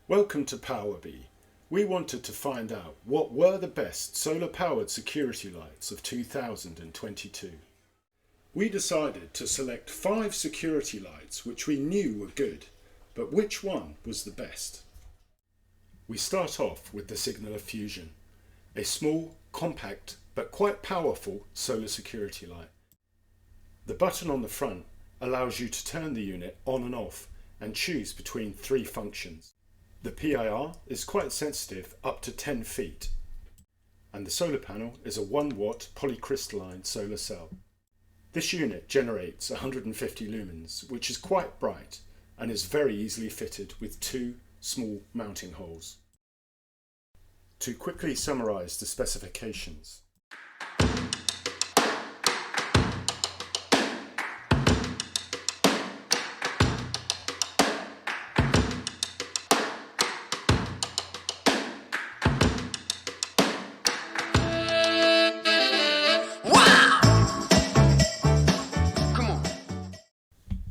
Welcome to PowerBee. We wanted to find out what were the best solar-powered security lights of 2022. We decided to select 5 security lights which we knew were good, but which one was the best? We start off with the Signaler Fusion, a small, compact, but quite powerful solar security light. The button on the front allows you to turn the unit on and off and choose between 3 functions. The PIR is quite sensitive up to 10 feet, and the solar panel is a 1 watt polycrystalline solar cell. This unit generates 150 lumens, which is quite bright and is very easily fitted with 2 small mounting holes. To quickly summarise the specifications.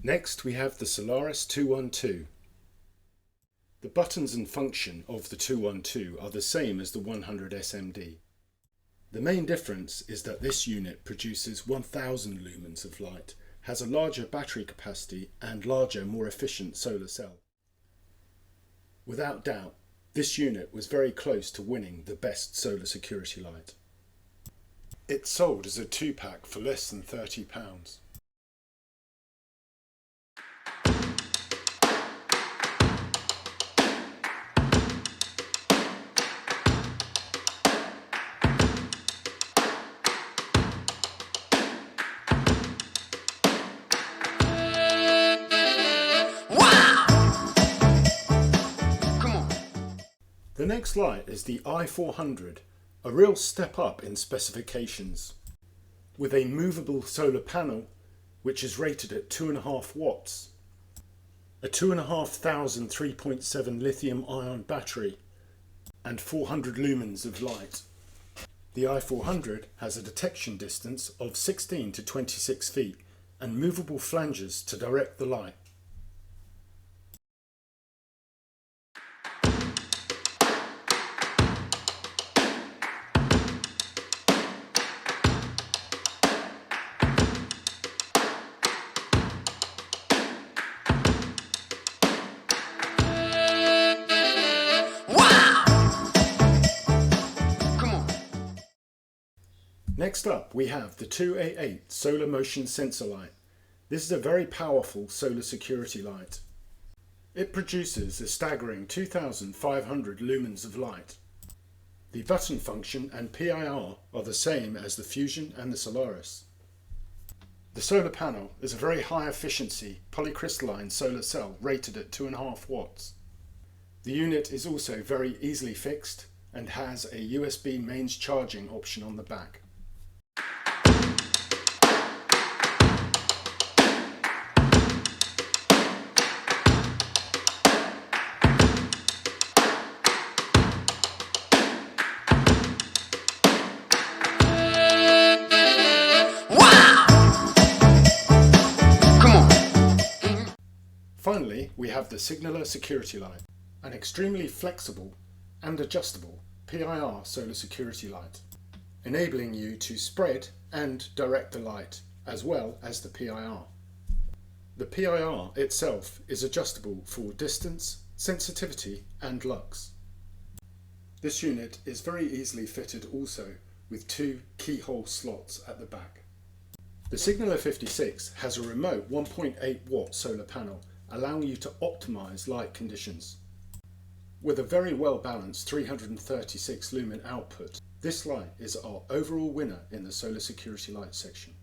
Next we have the Solaris 212. The buttons and function of the 212 are the same as the 100 SMD. The main difference is that this unit produces 1000 lumens of light, has a larger battery capacity and larger, more efficient solar cell. Without doubt, this unit was very close to winning the best solar security light. It sold as a 2-pack for less than £30. The next light is the i400, a real step up in specifications. With a movable solar panel, which is rated at 2.5 watts, a 2,500 3.7 lithium-ion battery, and 400 lumens of light. The i400 has a detection distance of 16 to 26 feet and movable flanges to direct the light. Next up we have the 2A8 Solar Motion Sensor Light. This is a very powerful solar security light. It produces a staggering 2500 lumens of light. The button function and PIR are the same as the Fusion and the Solaris. The solar panel is a very high efficiency polycrystalline solar cell rated at 2.5 watts. The unit is also very easily fixed and has a USB mains charging option on the back. Finally, we have the Signaler Security Light, an extremely flexible and adjustable PIR solar security light, enabling you to spread and direct the light as well as the PIR. The PIR itself is adjustable for distance, sensitivity and lux. This unit is very easily fitted also with 2 keyhole slots at the back. The Signaler 56 has a remote 1.8 watt solar panel allowing you to optimize light conditions. With a very well balanced 336 lumen output, this light is our overall winner in the solar security light section.